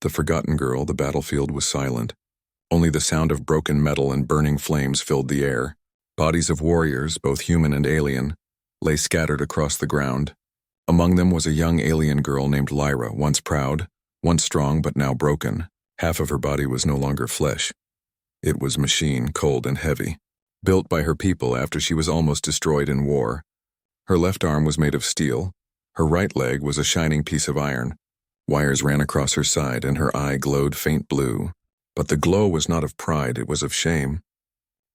The forgotten girl, the battlefield was silent. Only the sound of broken metal and burning flames filled the air. Bodies of warriors, both human and alien, lay scattered across the ground. Among them was a young alien girl named Lyra, once proud, once strong but now broken. Half of her body was no longer flesh. It was machine, cold and heavy, built by her people after she was almost destroyed in war. Her left arm was made of steel. Her right leg was a shining piece of iron. Wires ran across her side and her eye glowed faint blue. But the glow was not of pride, it was of shame.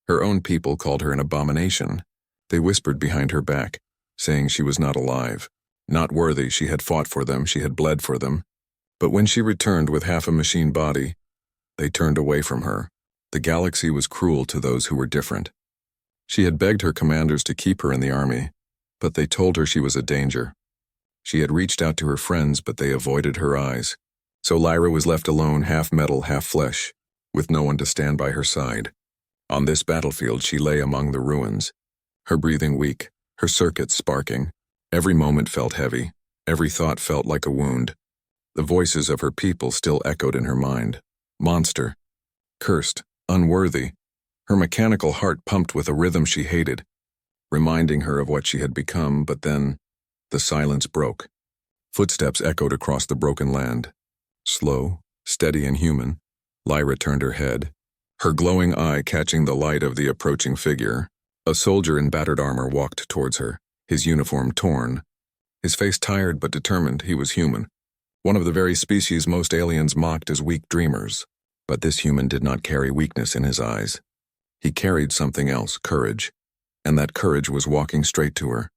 Her own people called her an abomination. They whispered behind her back, saying she was not alive. Not worthy, she had fought for them, she had bled for them. But when she returned with half a machine body, they turned away from her. The galaxy was cruel to those who were different. She had begged her commanders to keep her in the army, but they told her she was a danger. She had reached out to her friends, but they avoided her eyes. So Lyra was left alone, half metal, half flesh, with no one to stand by her side. On this battlefield she lay among the ruins, her breathing weak, her circuits sparking. Every moment felt heavy, every thought felt like a wound. The voices of her people still echoed in her mind. Monster, cursed, unworthy. Her mechanical heart pumped with a rhythm she hated, reminding her of what she had become, but then the silence broke. Footsteps echoed across the broken land. Slow, steady and human, Lyra turned her head, her glowing eye catching the light of the approaching figure. A soldier in battered armor walked towards her, his uniform torn. His face tired but determined. He was human, one of the very species most aliens mocked as weak dreamers. But this human did not carry weakness in his eyes. He carried something else, courage, and that courage was walking straight to her.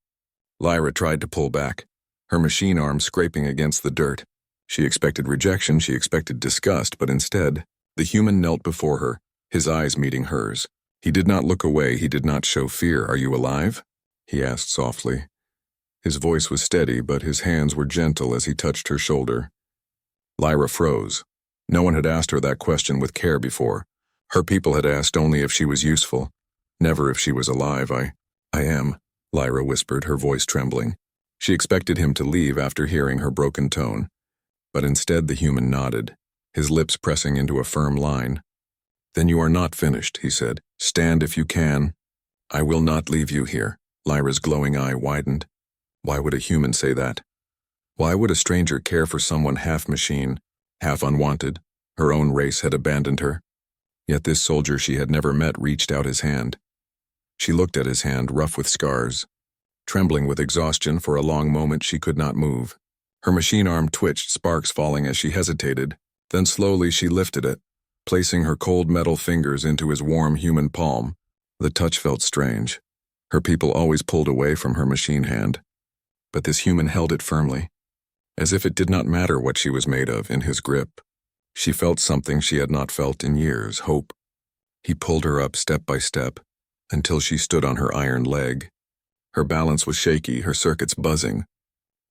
Lyra tried to pull back, her machine arm scraping against the dirt. She expected rejection, she expected disgust, but instead, the human knelt before her, his eyes meeting hers. He did not look away, he did not show fear. "Are you alive?" he asked softly. His voice was steady, but his hands were gentle as he touched her shoulder. Lyra froze. No one had asked her that question with care before. Her people had asked only if she was useful, never if she was alive. I am," Lyra whispered, her voice trembling. She expected him to leave after hearing her broken tone. But instead the human nodded, his lips pressing into a firm line. "Then you are not finished," he said. "Stand if you can." "I will not leave you here." Lyra's glowing eye widened. Why would a human say that? Why would a stranger care for someone half machine, half unwanted? Her own race had abandoned her. Yet this soldier she had never met reached out his hand. She looked at his hand, rough with scars. Trembling with exhaustion, for a long moment she could not move. Her machine arm twitched, sparks falling as she hesitated. Then slowly she lifted it, placing her cold metal fingers into his warm human palm. The touch felt strange. Her people always pulled away from her machine hand. But this human held it firmly, as if it did not matter what she was made of in his grip. She felt something she had not felt in years, hope. He pulled her up step by step, until she stood on her iron leg. Her balance was shaky, her circuits buzzing,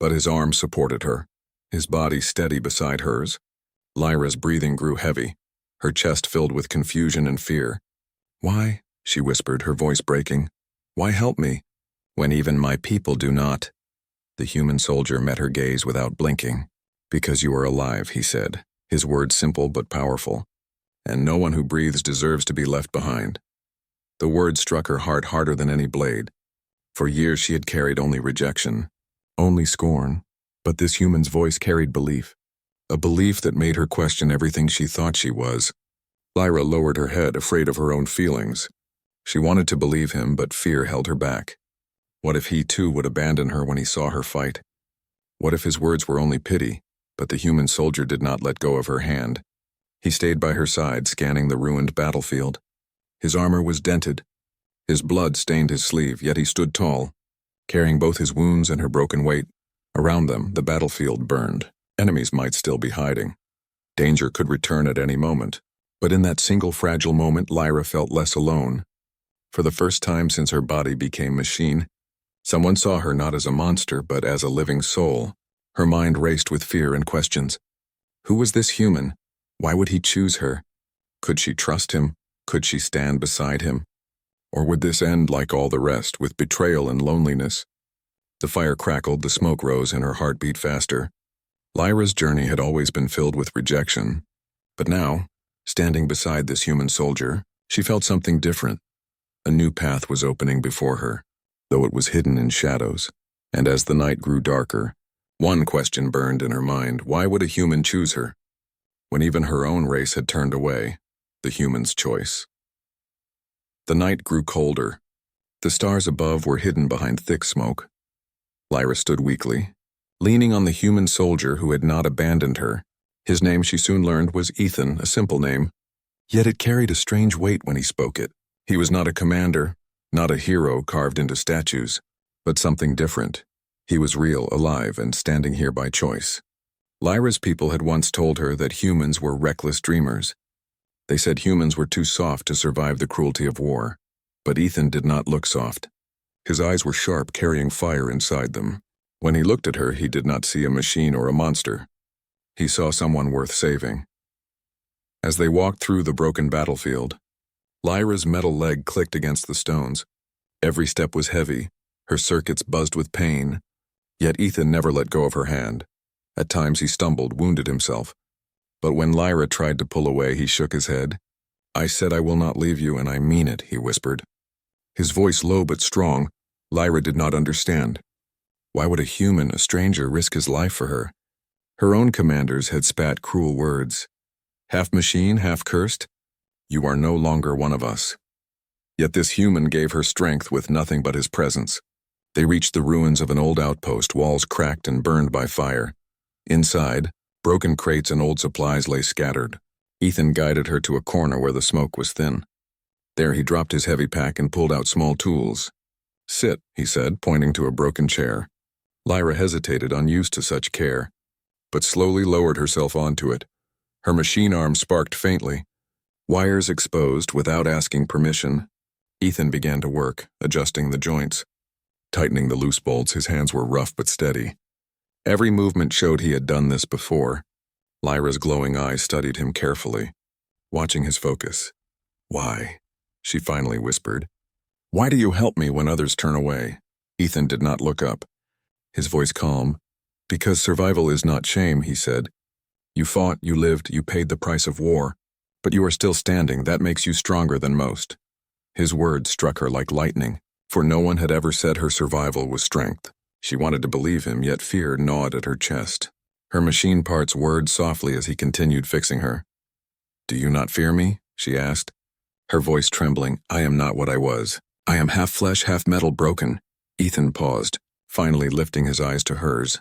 but his arm supported her, his body steady beside hers. Lyra's breathing grew heavy, her chest filled with confusion and fear. "Why?" she whispered, her voice breaking. "Why help me, when even my people do not?" The human soldier met her gaze without blinking. "Because you are alive," he said, his words simple but powerful. "And no one who breathes deserves to be left behind." The words struck her heart harder than any blade. For years she had carried only rejection, only scorn. But this human's voice carried belief, a belief that made her question everything she thought she was. Lyra lowered her head, afraid of her own feelings. She wanted to believe him, but fear held her back. What if he too would abandon her when he saw her fight? What if his words were only pity? But the human soldier did not let go of her hand. He stayed by her side, scanning the ruined battlefield. His armor was dented. His blood stained his sleeve, yet he stood tall, carrying both his wounds and her broken weight. Around them, the battlefield burned. Enemies might still be hiding. Danger could return at any moment. But in that single fragile moment, Lyra felt less alone. For the first time since her body became machine, someone saw her not as a monster, but as a living soul. Her mind raced with fear and questions. Who was this human? Why would he choose her? Could she trust him? Could she stand beside him? Or would this end like all the rest, with betrayal and loneliness? The fire crackled, the smoke rose, and her heart beat faster. Lyra's journey had always been filled with rejection, but now, standing beside this human soldier, she felt something different. A new path was opening before her, though it was hidden in shadows. And as the night grew darker, one question burned in her mind: why would a human choose her, when even her own race had turned away, the human's choice? The night grew colder. The stars above were hidden behind thick smoke. Lyra stood weakly, leaning on the human soldier who had not abandoned her. His name, she soon learned, was Ethan, a simple name, yet it carried a strange weight when he spoke it. He was not a commander, not a hero carved into statues, but something different. He was real, alive, and standing here by choice. Lyra's people had once told her that humans were reckless dreamers. They said humans were too soft to survive the cruelty of war. But Ethan did not look soft. His eyes were sharp, carrying fire inside them. When he looked at her, he did not see a machine or a monster. He saw someone worth saving. As they walked through the broken battlefield, Lyra's metal leg clicked against the stones. Every step was heavy, her circuits buzzed with pain, yet Ethan never let go of her hand. At times he stumbled, wounded himself. But when Lyra tried to pull away, he shook his head. "I said I will not leave you, and I mean it," he whispered. His voice low but strong. Lyra did not understand. Why would a human, a stranger, risk his life for her? Her own commanders had spat cruel words. "Half machine, half cursed? You are no longer one of us." Yet this human gave her strength with nothing but his presence. They reached the ruins of an old outpost, walls cracked and burned by fire. Inside, broken crates and old supplies lay scattered. Ethan guided her to a corner where the smoke was thin. There he dropped his heavy pack and pulled out small tools. "Sit," he said, pointing to a broken chair. Lyra hesitated, unused to such care, but slowly lowered herself onto it. Her machine arm sparked faintly. Wires exposed without asking permission. Ethan began to work, adjusting the joints. Tightening the loose bolts, his hands were rough but steady. Every movement showed he had done this before. Lyra's glowing eyes studied him carefully, watching his focus. "Why?" she finally whispered. "Why do you help me when others turn away?" Ethan did not look up, his voice calm. "Because survival is not shame," he said. "You fought, you lived, you paid the price of war, but you are still standing. That makes you stronger than most." His words struck her like lightning, for no one had ever said her survival was strength. She wanted to believe him, yet fear gnawed at her chest. Her machine parts whirred softly as he continued fixing her. "Do you not fear me?" she asked, her voice trembling. "I am not what I was. I am half flesh, half metal, broken." Ethan paused, finally lifting his eyes to hers.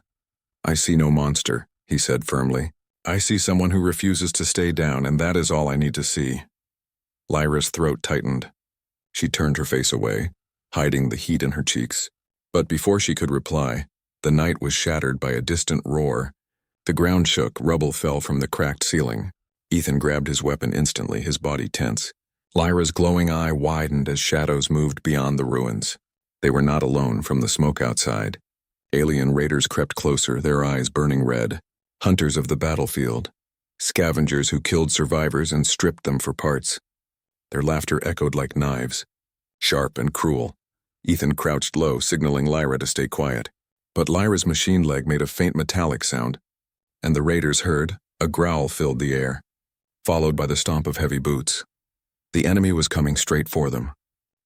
"I see no monster," he said firmly. "I see someone who refuses to stay down, and that is all I need to see." Lyra's throat tightened. She turned her face away, hiding the heat in her cheeks. But before she could reply, the night was shattered by a distant roar. The ground shook, rubble fell from the cracked ceiling. Ethan grabbed his weapon instantly, his body tense. Lyra's glowing eye widened as shadows moved beyond the ruins. They were not alone from the smoke outside. Alien raiders crept closer, their eyes burning red. Hunters of the battlefield. Scavengers who killed survivors and stripped them for parts. Their laughter echoed like knives, sharp and cruel. Ethan crouched low, signaling Lyra to stay quiet. But Lyra's machine leg made a faint metallic sound, and the raiders heard. A growl filled the air, followed by the stomp of heavy boots. The enemy was coming straight for them.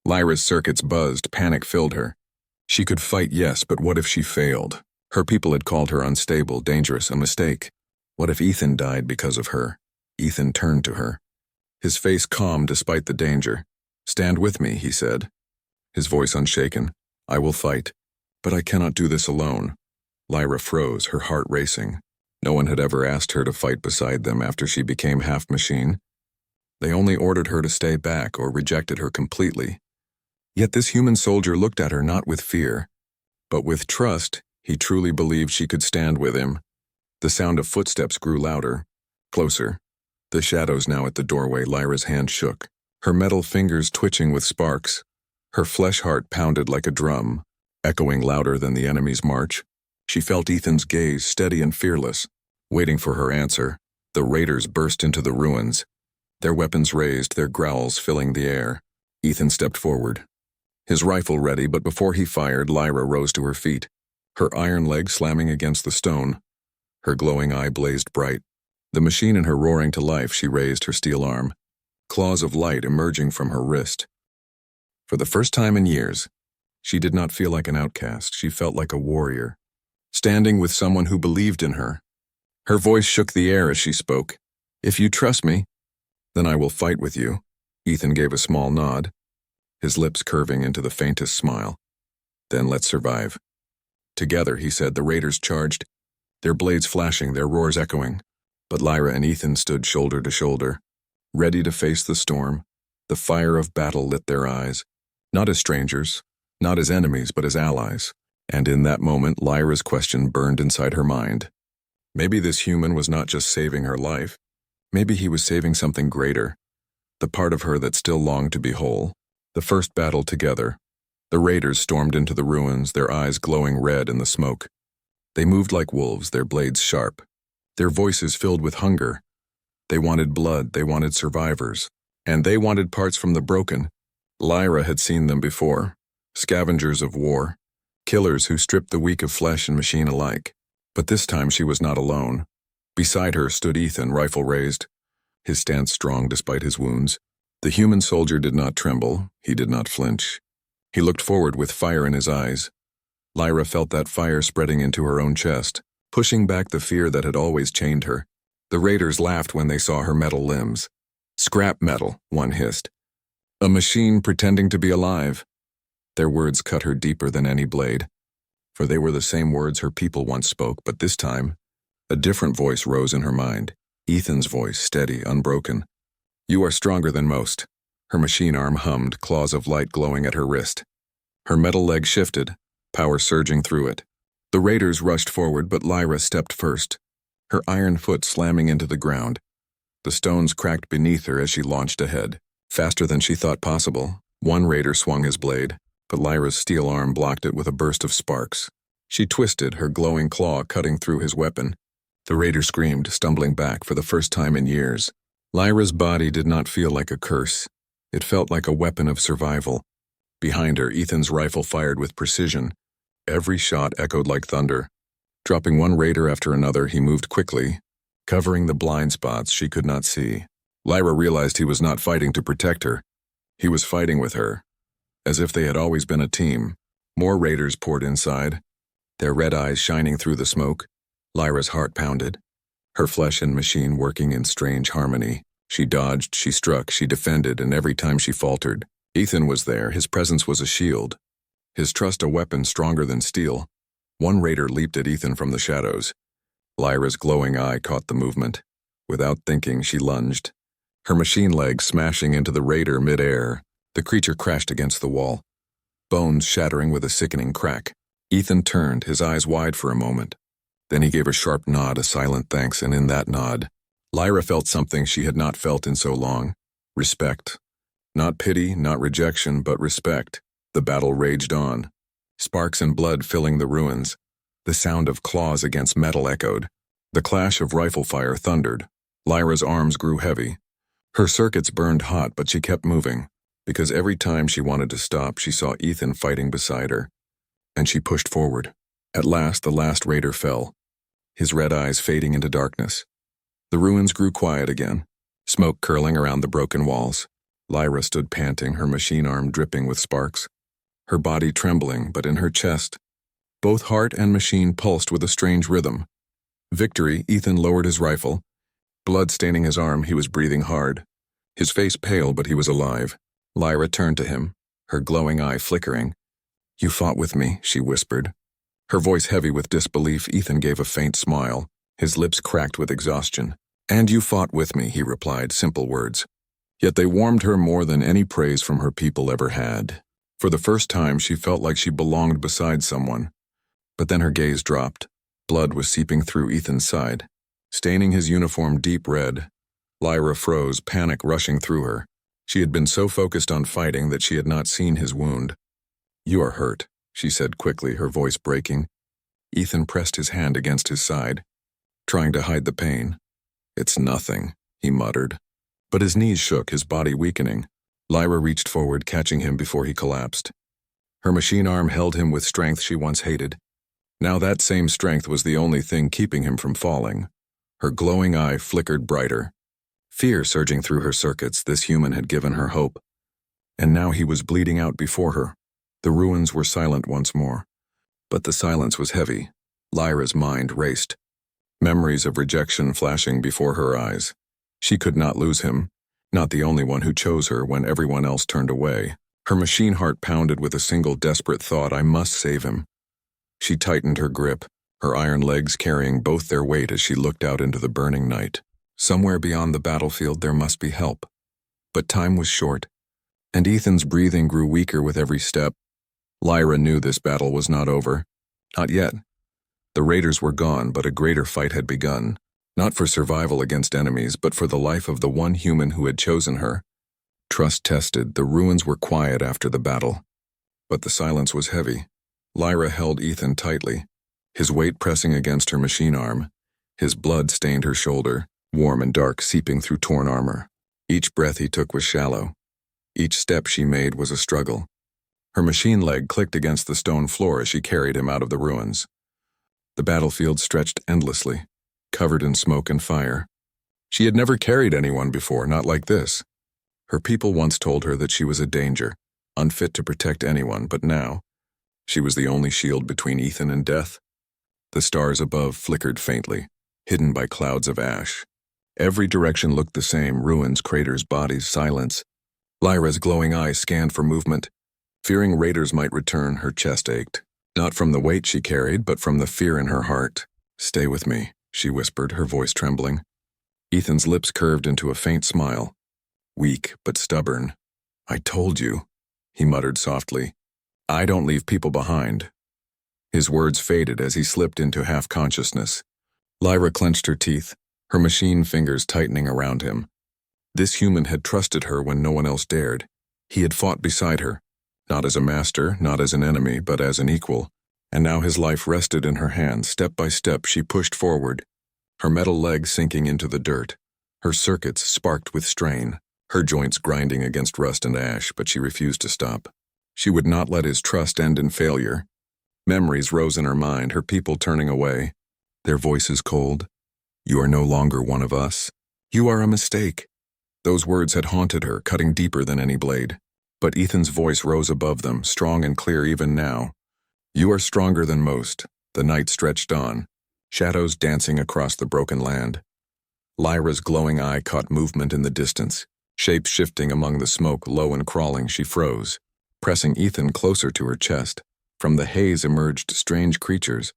Lyra's circuits buzzed, panic filled her. She could fight, yes, but what if she failed? Her people had called her unstable, dangerous, a mistake. What if Ethan died because of her? Ethan turned to her, his face calm despite the danger. "Stand with me," he said, his voice unshaken. "I will fight, but I cannot do this alone." Lyra froze, her heart racing. No one had ever asked her to fight beside them after she became half machine. They only ordered her to stay back or rejected her completely. Yet this human soldier looked at her not with fear, but with trust. He truly believed she could stand with him. The sound of footsteps grew louder, closer. The shadows now at the doorway. Lyra's hand shook, her metal fingers twitching with sparks. Her flesh heart pounded like a drum, echoing louder than the enemy's march. She felt Ethan's gaze, steady and fearless. Waiting for her answer, the raiders burst into the ruins, their weapons raised, their growls filling the air. Ethan stepped forward, his rifle ready, but before he fired, Lyra rose to her feet, her iron leg slamming against the stone. Her glowing eye blazed bright. The machine in her roaring to life, she raised her steel arm, claws of light emerging from her wrist. For the first time in years, she did not feel like an outcast. She felt like a warrior, standing with someone who believed in her. Her voice shook the air as she spoke. "If you trust me, then I will fight with you." Ethan gave a small nod, his lips curving into the faintest smile. "Then let's survive." Together, he said, the raiders charged, their blades flashing, their roars echoing. But Lyra and Ethan stood shoulder to shoulder, ready to face the storm. The fire of battle lit their eyes, not as strangers, not as enemies, but as allies. And in that moment, Lyra's question burned inside her mind. Maybe this human was not just saving her life. Maybe he was saving something greater, the part of her that still longed to be whole. The first battle together. The raiders stormed into the ruins, their eyes glowing red in the smoke. They moved like wolves, their blades sharp, their voices filled with hunger. They wanted blood, they wanted survivors, and they wanted parts from the broken. Lyra had seen them before, scavengers of war, killers who stripped the weak of flesh and machine alike. But this time she was not alone. Beside her stood Ethan, rifle raised, his stance strong despite his wounds. The human soldier did not tremble, he did not flinch. He looked forward with fire in his eyes. Lyra felt that fire spreading into her own chest, pushing back the fear that had always chained her. The raiders laughed when they saw her metal limbs. "Scrap metal," one hissed. "A machine pretending to be alive." Their words cut her deeper than any blade, for they were the same words her people once spoke, but this time, a different voice rose in her mind. Ethan's voice, steady, unbroken. "You are stronger than most." Her machine arm hummed, claws of light glowing at her wrist. Her metal leg shifted, power surging through it. The raiders rushed forward, but Lyra stepped first, her iron foot slamming into the ground. The stones cracked beneath her as she launched ahead. Faster than she thought possible, one raider swung his blade, but Lyra's steel arm blocked it with a burst of sparks. She twisted, her glowing claw cutting through his weapon. The raider screamed, stumbling back for the first time in years. Lyra's body did not feel like a curse. It felt like a weapon of survival. Behind her, Ethan's rifle fired with precision. Every shot echoed like thunder. Dropping one raider after another, he moved quickly, covering the blind spots she could not see. Lyra realized he was not fighting to protect her. He was fighting with her, as if they had always been a team. More raiders poured inside, their red eyes shining through the smoke. Lyra's heart pounded, her flesh and machine working in strange harmony. She dodged, she struck, she defended, and every time she faltered, Ethan was there. His presence was a shield, his trust a weapon stronger than steel. One raider leaped at Ethan from the shadows. Lyra's glowing eye caught the movement. Without thinking, she lunged, her machine leg smashing into the raider mid-air. The creature crashed against the wall, bones shattering with a sickening crack. Ethan turned, his eyes wide for a moment. Then he gave a sharp nod, a silent thanks, and in that nod, Lyra felt something she had not felt in so long. Respect. Not pity, not rejection, but respect. The battle raged on, sparks and blood filling the ruins. The sound of claws against metal echoed. The clash of rifle fire thundered. Lyra's arms grew heavy. Her circuits burned hot, but she kept moving, because every time she wanted to stop, she saw Ethan fighting beside her. And she pushed forward. At last, the last raider fell, his red eyes fading into darkness. The ruins grew quiet again, smoke curling around the broken walls. Lyra stood panting, her machine arm dripping with sparks, her body trembling, but in her chest, both heart and machine pulsed with a strange rhythm. Victory, Ethan lowered his rifle. Blood staining his arm, he was breathing hard. His face pale, but he was alive. Lyra turned to him, her glowing eye flickering. "You fought with me," she whispered. Her voice heavy with disbelief. Ethan gave a faint smile, his lips cracked with exhaustion. "And you fought with me," he replied, simple words. Yet they warmed her more than any praise from her people ever had. For the first time, she felt like she belonged beside someone. But then her gaze dropped. Blood was seeping through Ethan's side, staining his uniform deep red. Lyra froze, panic rushing through her. She had been so focused on fighting that she had not seen his wound. "You are hurt," she said quickly, her voice breaking. Ethan pressed his hand against his side, trying to hide the pain. "It's nothing," he muttered. But his knees shook, his body weakening. Lyra reached forward, catching him before he collapsed. Her machine arm held him with strength she once hated. Now that same strength was the only thing keeping him from falling. Her glowing eye flickered brighter. Fear surging through her circuits, this human had given her hope. And now he was bleeding out before her. The ruins were silent once more. But the silence was heavy. Lyra's mind raced. Memories of rejection flashing before her eyes. She could not lose him, not the only one who chose her when everyone else turned away. Her machine heart pounded with a single desperate thought, I must save him. She tightened her grip, her iron legs carrying both their weight as she looked out into the burning night. Somewhere beyond the battlefield there must be help. But time was short, and Ethan's breathing grew weaker with every step. Lyra knew this battle was not over. Not yet. The raiders were gone, but a greater fight had begun, not for survival against enemies, but for the life of the one human who had chosen her. Trust tested, the ruins were quiet after the battle. But the silence was heavy. Lyra held Ethan tightly, his weight pressing against her machine arm. His blood stained her shoulder, warm and dark, seeping through torn armor. Each breath he took was shallow. Each step she made was a struggle. Her machine leg clicked against the stone floor as she carried him out of the ruins. The battlefield stretched endlessly, covered in smoke and fire. She had never carried anyone before, not like this. Her people once told her that she was a danger, unfit to protect anyone, but now, she was the only shield between Ethan and death. The stars above flickered faintly, hidden by clouds of ash. Every direction looked the same, ruins, craters, bodies, silence. Lyra's glowing eyes scanned for movement. Fearing raiders might return, her chest ached. Not from the weight she carried, but from the fear in her heart. Stay with me, she whispered, her voice trembling. Ethan's lips curved into a faint smile. Weak, but stubborn. I told you, he muttered softly. I don't leave people behind. His words faded as he slipped into half-consciousness. Lyra clenched her teeth, her machine fingers tightening around him. This human had trusted her when no one else dared. He had fought beside her, not as a master, not as an enemy, but as an equal. And now his life rested in her hands. Step by step, she pushed forward, her metal legs sinking into the dirt. Her circuits sparked with strain, her joints grinding against rust and ash, but she refused to stop. She would not let his trust end in failure. Memories rose in her mind, her people turning away, their voices cold. You are no longer one of us. You are a mistake. Those words had haunted her, cutting deeper than any blade. But Ethan's voice rose above them, strong and clear even now. You are stronger than most. The night stretched on, shadows dancing across the broken land. Lyra's glowing eye caught movement in the distance. Shapes shifting among the smoke, low and crawling, she froze, pressing Ethan closer to her chest. From the haze emerged strange creatures,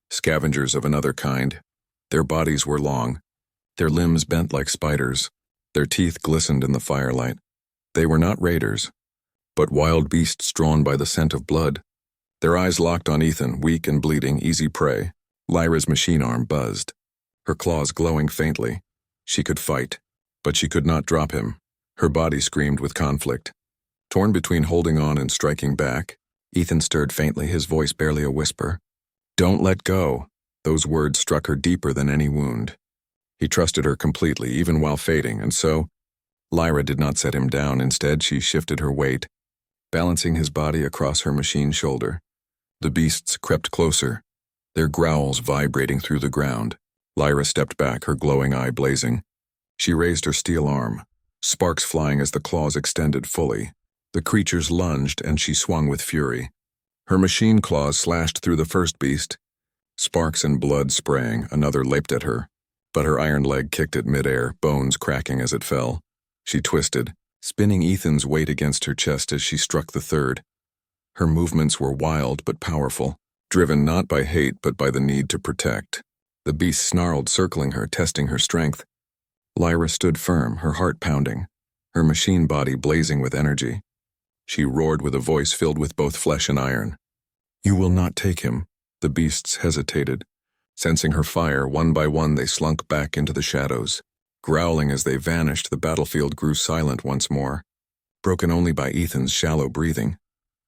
scavengers of another kind. Their bodies were long, their limbs bent like spiders, their teeth glistened in the firelight. They were not raiders, but wild beasts drawn by the scent of blood. Their eyes locked on Ethan, weak and bleeding, easy prey. Lyra's machine arm buzzed, her claws glowing faintly. She could fight, but she could not drop him. Her body screamed with conflict. Torn between holding on and striking back, Ethan stirred faintly, his voice barely a whisper. Don't let go. Those words struck her deeper than any wound. He trusted her completely, even while fading, and so, Lyra did not set him down. Instead, she shifted her weight, balancing his body across her machine shoulder. The beasts crept closer, their growls vibrating through the ground. Lyra stepped back, her glowing eye blazing. She raised her steel arm, sparks flying as the claws extended fully. The creatures lunged, and she swung with fury. Her machine claws slashed through the first beast, sparks and blood spraying. Another leaped at her, but her iron leg kicked at midair, bones cracking as it fell. She twisted, spinning Ethan's weight against her chest as she struck the third. Her movements were wild but powerful, driven not by hate but by the need to protect. The beast snarled, circling her, testing her strength. Lyra stood firm, her heart pounding, her machine body blazing with energy. She roared with a voice filled with both flesh and iron. You will not take him. The beasts hesitated. Sensing her fire, one by one they slunk back into the shadows. Growling as they vanished, the battlefield grew silent once more, broken only by Ethan's shallow breathing.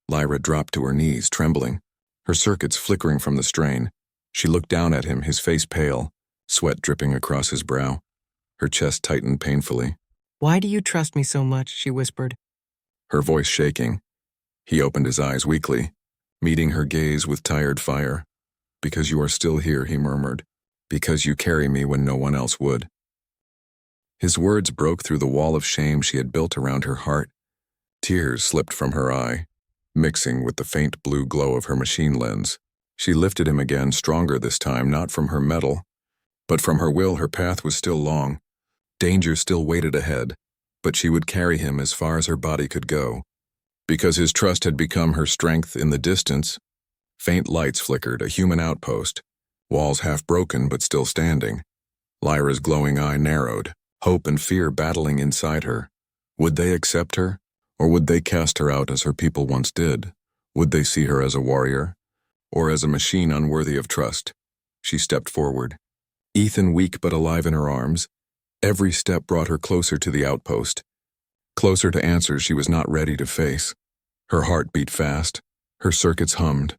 Lyra dropped to her knees, trembling, her circuits flickering from the strain. She looked down at him, his face pale, sweat dripping across his brow. Her chest tightened painfully. Why do you trust me so much? She whispered, her voice shaking. He opened his eyes weakly, meeting her gaze with tired fire. Because you are still here, he murmured. Because you carry me when no one else would. His words broke through the wall of shame she had built around her heart. Tears slipped from her eye, mixing with the faint blue glow of her machine lens. She lifted him again, stronger this time, not from her metal, but from her will. Her path was still long. Danger still waited ahead, but she would carry him as far as her body could go. Because his trust had become her strength. In the distance, faint lights flickered, a human outpost, walls half broken but still standing. Lyra's glowing eye narrowed, hope and fear battling inside her. Would they accept her, or would they cast her out as her people once did? Would they see her as a warrior, or as a machine unworthy of trust? She stepped forward, Ethan weak but alive in her arms. Every step brought her closer to the outpost, closer to answers she was not ready to face. Her heart beat fast, her circuits hummed,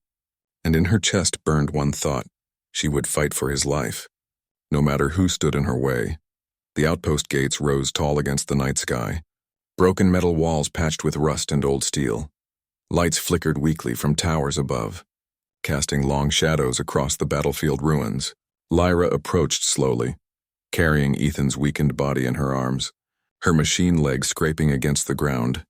and in her chest burned one thought: she would fight for his life, no matter who stood in her way. The outpost gates rose tall against the night sky, broken metal walls patched with rust and old steel. Lights flickered weakly from towers above, casting long shadows across the battlefield ruins. Lyra approached slowly, carrying Ethan's weakened body in her arms, her machine legs scraping against the ground.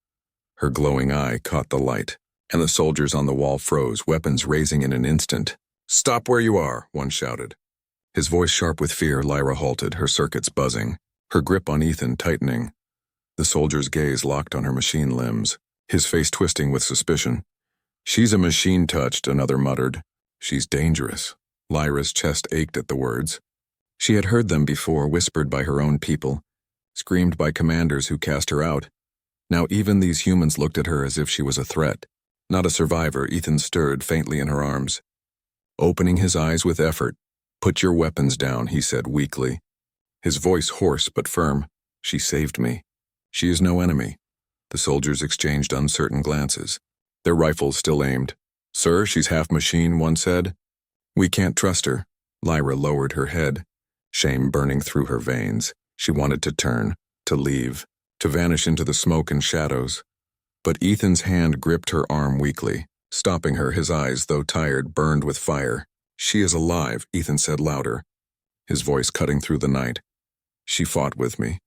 Her glowing eye caught the light, and the soldiers on the wall froze, weapons raising in an instant. "Stop where you are," one shouted. His voice sharp with fear. Lyra halted, her circuits buzzing, her grip on Ethan tightening. The soldier's gaze locked on her machine limbs, his face twisting with suspicion. "She's a machine touched," another muttered. "She's dangerous." Lyra's chest ached at the words. She had heard them before, whispered by her own people, screamed by commanders who cast her out. Now even these humans looked at her as if she was a threat, not a survivor. Ethan stirred faintly in her arms, opening his eyes with effort. "Put your weapons down," he said weakly, his voice hoarse but firm. "She saved me. She is no enemy." The soldiers exchanged uncertain glances, their rifles still aimed. "Sir, she's half machine," one said. "We can't trust her." Lyra lowered her head, shame burning through her veins. She wanted to turn, to leave, to vanish into the smoke and shadows. But Ethan's hand gripped her arm weakly, stopping her. His eyes, though tired, burned with fire. "She is alive," Ethan said louder, his voice cutting through the night. "She fought with me.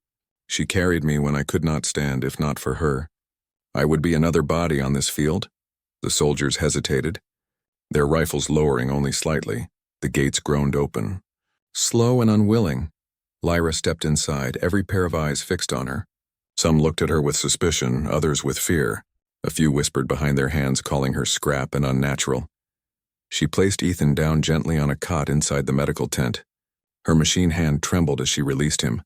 She carried me when I could not stand. If not for her, I would be another body on this field." The soldiers hesitated, their rifles lowering only slightly. The gates groaned open. Slow and unwilling, Lyra stepped inside, every pair of eyes fixed on her. Some looked at her with suspicion, others with fear. A few whispered behind their hands, calling her scrap and unnatural. She placed Ethan down gently on a cot inside the medical tent. Her machine hand trembled as she released him.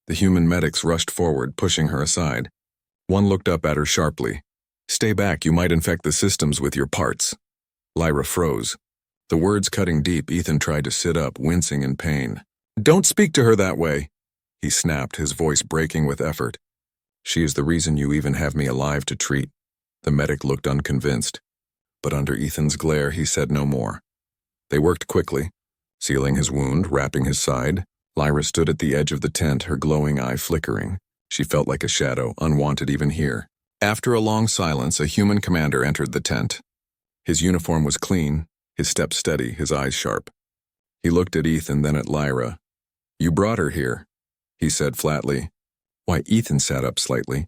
The human medics rushed forward, pushing her aside. One looked up at her sharply. "Stay back, you might infect the systems with your parts." Lyra froze, the words cutting deep. Ethan tried to sit up, wincing in pain. "Don't speak to her that way," he snapped, his voice breaking with effort. "She is the reason you even have me alive to treat." The medic looked unconvinced, but under Ethan's glare he said no more. They worked quickly, sealing his wound, wrapping his side. Lyra stood at the edge of the tent, her glowing eye flickering. She felt like a shadow, unwanted even here. After a long silence, a human commander entered the tent. His uniform was clean, his step steady, his eyes sharp. He looked at Ethan, then at Lyra. "You brought her here," he said flatly. Why, Ethan sat up slightly,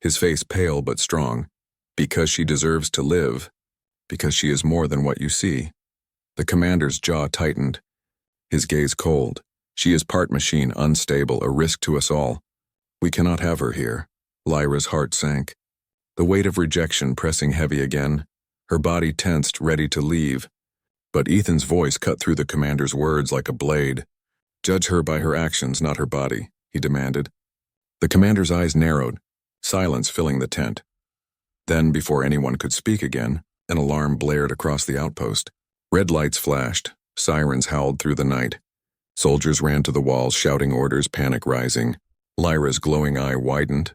his face pale but strong. "Because she deserves to live. Because she is more than what you see." The commander's jaw tightened, his gaze cold. "She is part machine, unstable, a risk to us all. We cannot have her here." Lyra's heart sank, the weight of rejection pressing heavy again. Her body tensed, ready to leave. But Ethan's voice cut through the commander's words like a blade. "Judge her by her actions, not her body," he demanded. The commander's eyes narrowed, silence filling the tent. Then, before anyone could speak again, an alarm blared across the outpost. Red lights flashed, sirens howled through the night. Soldiers ran to the walls, shouting orders, panic rising. Lyra's glowing eye widened.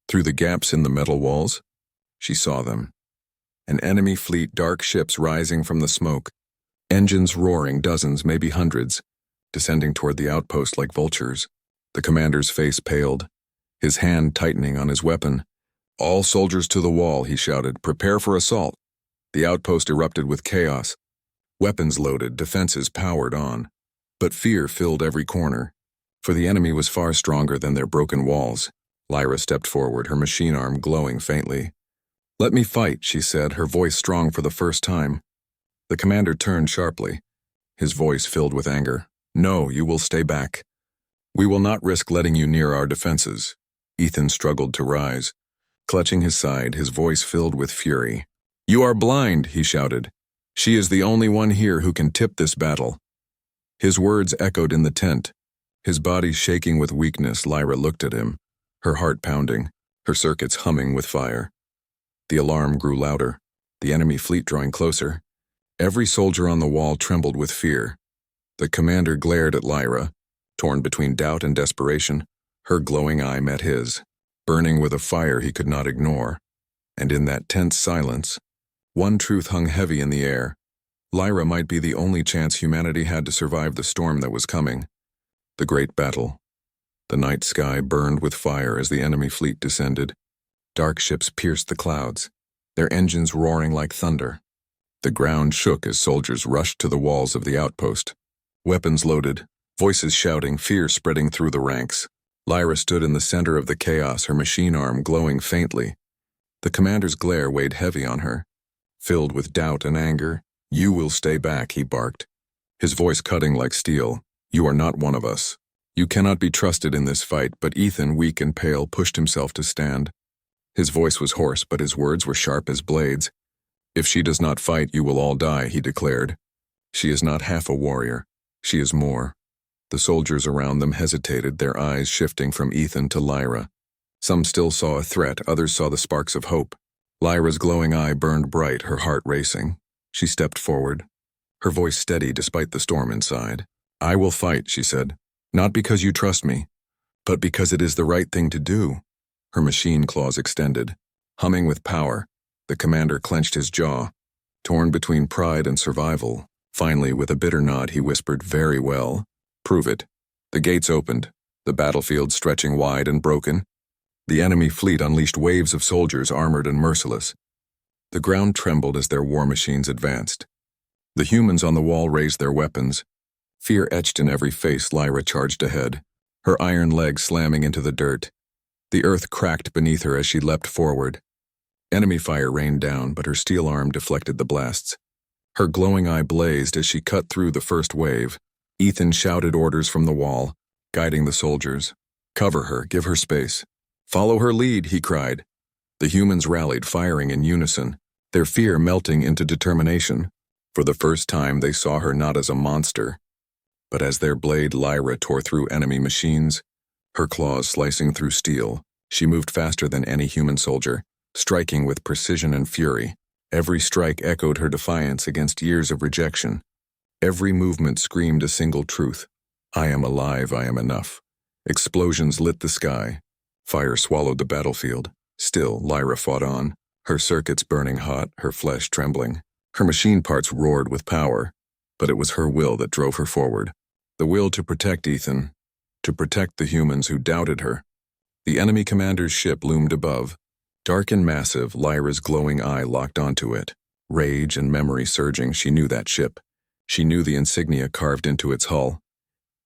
Through the gaps in the metal walls, she saw them. An enemy fleet, dark ships rising from the smoke. Engines roaring, dozens, maybe hundreds, descending toward the outpost like vultures. The commander's face paled, his hand tightening on his weapon. "All soldiers to the wall," he shouted. "Prepare for assault." The outpost erupted with chaos. Weapons loaded, defenses powered on. But fear filled every corner. For the enemy was far stronger than their broken walls. Lyra stepped forward, her machine arm glowing faintly. "Let me fight," she said, her voice strong for the first time. The commander turned sharply, his voice filled with anger. "No, you will stay back. We will not risk letting you near our defenses." Ethan struggled to rise, clutching his side, his voice filled with fury. "You are blind," he shouted. "She is the only one here who can tip this battle." His words echoed in the tent. His body shaking with weakness, Lyra looked at him, her heart pounding, her circuits humming with fire. The alarm grew louder, the enemy fleet drawing closer. Every soldier on the wall trembled with fear. The commander glared at Lyra, torn between doubt and desperation. Her glowing eye met his, burning with a fire he could not ignore. And in that tense silence, one truth hung heavy in the air. Lyra might be the only chance humanity had to survive the storm that was coming. The great battle. The night sky burned with fire as the enemy fleet descended. Dark ships pierced the clouds, their engines roaring like thunder. The ground shook as soldiers rushed to the walls of the outpost. Weapons loaded, voices shouting, fear spreading through the ranks. Lyra stood in the center of the chaos, her machine arm glowing faintly. The commander's glare weighed heavy on her. Filled with doubt and anger, "You will stay back," he barked, his voice cutting like steel. "You are not one of us. You cannot be trusted in this fight." But Ethan, weak and pale, pushed himself to stand. His voice was hoarse, but his words were sharp as blades. "If she does not fight, you will all die," he declared. "She is not half a warrior. She is more." The soldiers around them hesitated, their eyes shifting from Ethan to Lyra. Some still saw a threat, others saw the sparks of hope. Lyra's glowing eye burned bright, her heart racing. She stepped forward, her voice steady despite the storm inside. "I will fight," she said. "Not because you trust me, but because it is the right thing to do." Her machine claws extended. Humming with power, the commander clenched his jaw, torn between pride and survival. Finally, with a bitter nod, he whispered, "Very well. Prove it." The gates opened, the battlefield stretching wide and broken. The enemy fleet unleashed waves of soldiers, armored and merciless. The ground trembled as their war machines advanced. The humans on the wall raised their weapons. Fear etched in every face. Lyra charged ahead, her iron legs slamming into the dirt. The earth cracked beneath her as she leapt forward. Enemy fire rained down, but her steel arm deflected the blasts. Her glowing eye blazed as she cut through the first wave. Ethan shouted orders from the wall, guiding the soldiers. "Cover her, give her space. Follow her lead," he cried. The humans rallied, firing in unison, their fear melting into determination. For the first time, they saw her not as a monster, but as their blade. Lyra tore through enemy machines, her claws slicing through steel. She moved faster than any human soldier, striking with precision and fury. Every strike echoed her defiance against years of rejection. Every movement screamed a single truth: "I am alive, I am enough." Explosions lit the sky. Fire swallowed the battlefield. Still, Lyra fought on, her circuits burning hot, her flesh trembling. Her machine parts roared with power, but it was her will that drove her forward. The will to protect Ethan, to protect the humans who doubted her. The enemy commander's ship loomed above. Dark and massive, Lyra's glowing eye locked onto it. Rage and memory surging, she knew that ship. She knew the insignia carved into its hull.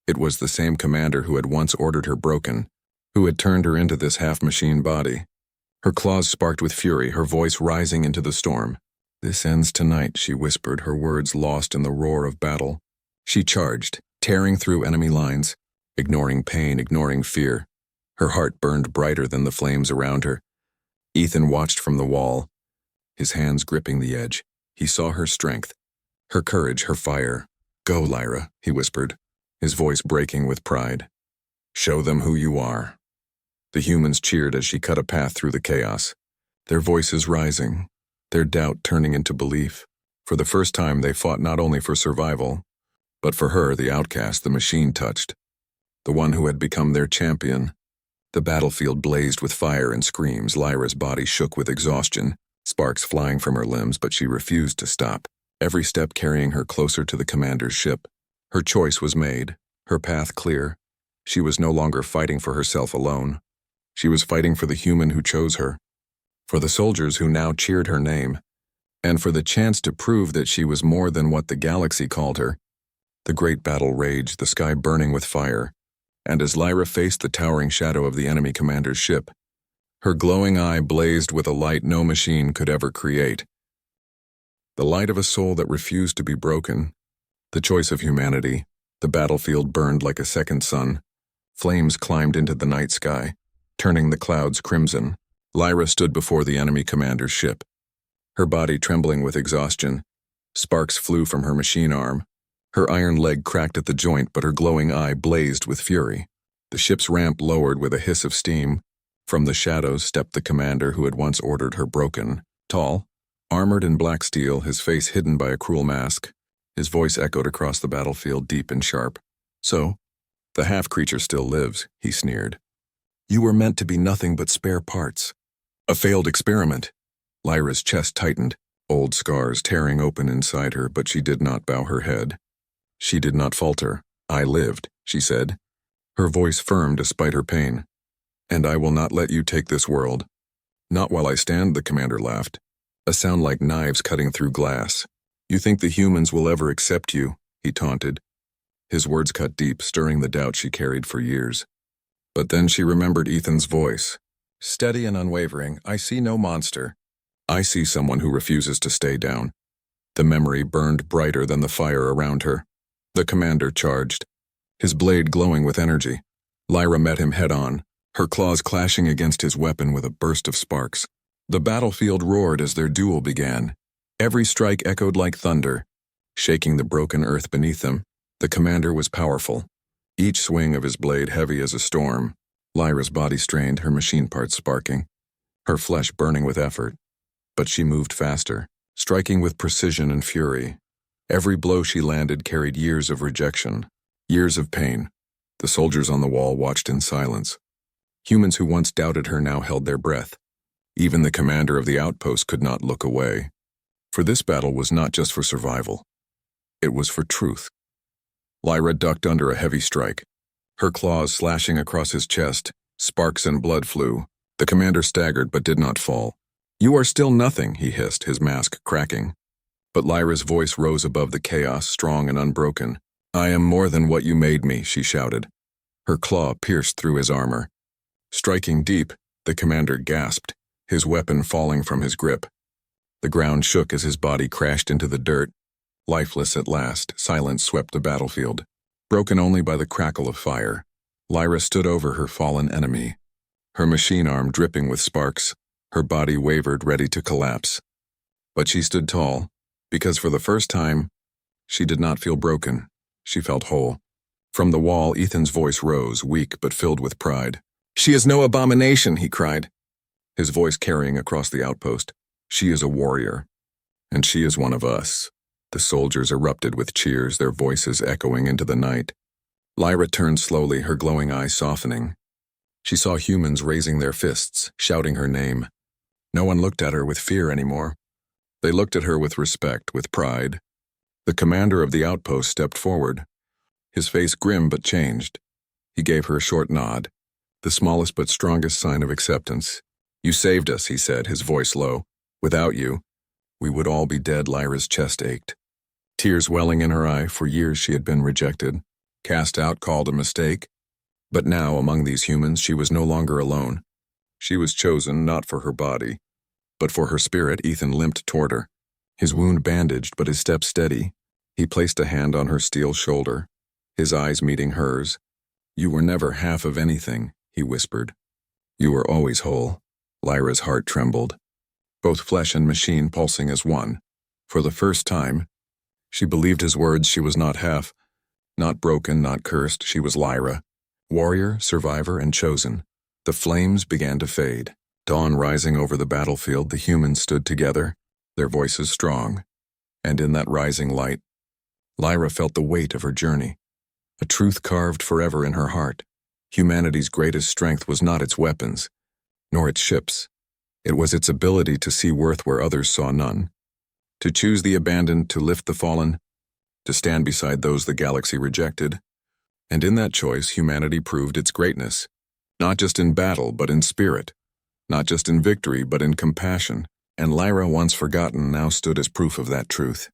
It was the same commander who had once ordered her broken, who had turned her into this half-machine body. Her claws sparked with fury, her voice rising into the storm. "This ends tonight," she whispered, her words lost in the roar of battle. She charged, tearing through enemy lines, ignoring pain, ignoring fear. Her heart burned brighter than the flames around her. Ethan watched from the wall, his hands gripping the edge. He saw her strength, her courage, her fire. "Go, Lyra," he whispered, his voice breaking with pride. "Show them who you are." The humans cheered as she cut a path through the chaos, their voices rising, their doubt turning into belief. For the first time, they fought not only for survival, but for her, the outcast the machine touched, the one who had become their champion. The battlefield blazed with fire and screams. Lyra's body shook with exhaustion, sparks flying from her limbs, but she refused to stop, every step carrying her closer to the commander's ship. Her choice was made, her path clear. She was no longer fighting for herself alone. She was fighting for the human who chose her, for the soldiers who now cheered her name. and for the chance to prove that she was more than what the galaxy called her. The great battle raged, the sky burning with fire, and as Lyra faced the towering shadow of the enemy commander's ship, her glowing eye blazed with a light no machine could ever create. The light of a soul that refused to be broken, the choice of humanity. The battlefield burned like a second sun. Flames climbed into the night sky, turning the clouds crimson. Lyra stood before the enemy commander's ship, her body trembling with exhaustion. Sparks flew from her machine arm. Her iron leg cracked at the joint, but her glowing eye blazed with fury. The ship's ramp lowered with a hiss of steam. From the shadows stepped the commander who had once ordered her broken. Tall, armored in black steel, his face hidden by a cruel mask. His voice echoed across the battlefield, deep and sharp. "So, the half-creature still lives," he sneered. "You were meant to be nothing but spare parts. A failed experiment." Lyra's chest tightened, old scars tearing open inside her, but she did not bow her head. She did not falter. "I lived," she said, her voice firm despite her pain. "And I will not let you take this world." "Not while I stand," the commander laughed, a sound like knives cutting through glass. "You think the humans will ever accept you?" he taunted. His words cut deep, stirring the doubt she carried for years. But then she remembered Ethan's voice. Steady and unwavering, "I see no monster. I see someone who refuses to stay down." The memory burned brighter than the fire around her. The commander charged, his blade glowing with energy. Lyra met him head-on, her claws clashing against his weapon with a burst of sparks. The battlefield roared as their duel began. Every strike echoed like thunder, shaking the broken earth beneath them. The commander was powerful, each swing of his blade heavy as a storm. Lyra's body strained, her machine parts sparking, her flesh burning with effort. But she moved faster, striking with precision and fury. Every blow she landed carried years of rejection, years of pain. The soldiers on the wall watched in silence. Humans who once doubted her now held their breath. Even the commander of the outpost could not look away. For this battle was not just for survival. It was for truth. Lyra ducked under a heavy strike, her claws slashing across his chest. Sparks and blood flew. The commander staggered but did not fall. "You are still nothing," he hissed, his mask cracking. But Lyra's voice rose above the chaos, strong and unbroken. "I am more than what you made me," she shouted. Her claw pierced through his armor. Striking deep, the commander gasped, his weapon falling from his grip. The ground shook as his body crashed into the dirt. Lifeless at last, silence swept the battlefield, broken only by the crackle of fire. Lyra stood over her fallen enemy, her machine arm dripping with sparks. Her body wavered, ready to collapse. But she stood tall, because for the first time, she did not feel broken. She felt whole. From the wall, Ethan's voice rose, weak but filled with pride. "She is no abomination," he cried, his voice carrying across the outpost. "She is a warrior, and she is one of us." The soldiers erupted with cheers, their voices echoing into the night. Lyra turned slowly, her glowing eyes softening. She saw humans raising their fists, shouting her name. No one looked at her with fear anymore. They looked at her with respect, with pride. The commander of the outpost stepped forward, his face grim but changed. He gave her a short nod, the smallest but strongest sign of acceptance. "You saved us," he said, his voice low. "Without you, we would all be dead." Lyra's chest ached, tears welling in her eye. For years she had been rejected, cast out, called a mistake. But now, among these humans, she was no longer alone. She was chosen not for her body, but for her spirit. Ethan limped toward her, his wound bandaged but his step steady. He placed a hand on her steel shoulder, his eyes meeting hers. "You were never half of anything," he whispered. "You were always whole." Lyra's heart trembled, both flesh and machine pulsing as one. For the first time, she believed his words. She was not half, not broken, not cursed. She was Lyra, warrior, survivor, and chosen. The flames began to fade. Dawn rising over the battlefield, the humans stood together, their voices strong. And in that rising light, Lyra felt the weight of her journey, a truth carved forever in her heart. Humanity's greatest strength was not its weapons, nor its ships. It was its ability to see worth where others saw none, to choose the abandoned, to lift the fallen, to stand beside those the galaxy rejected. And in that choice, humanity proved its greatness, not just in battle, but in spirit, not just in victory, but in compassion. and Lyra, once forgotten, now stood as proof of that truth.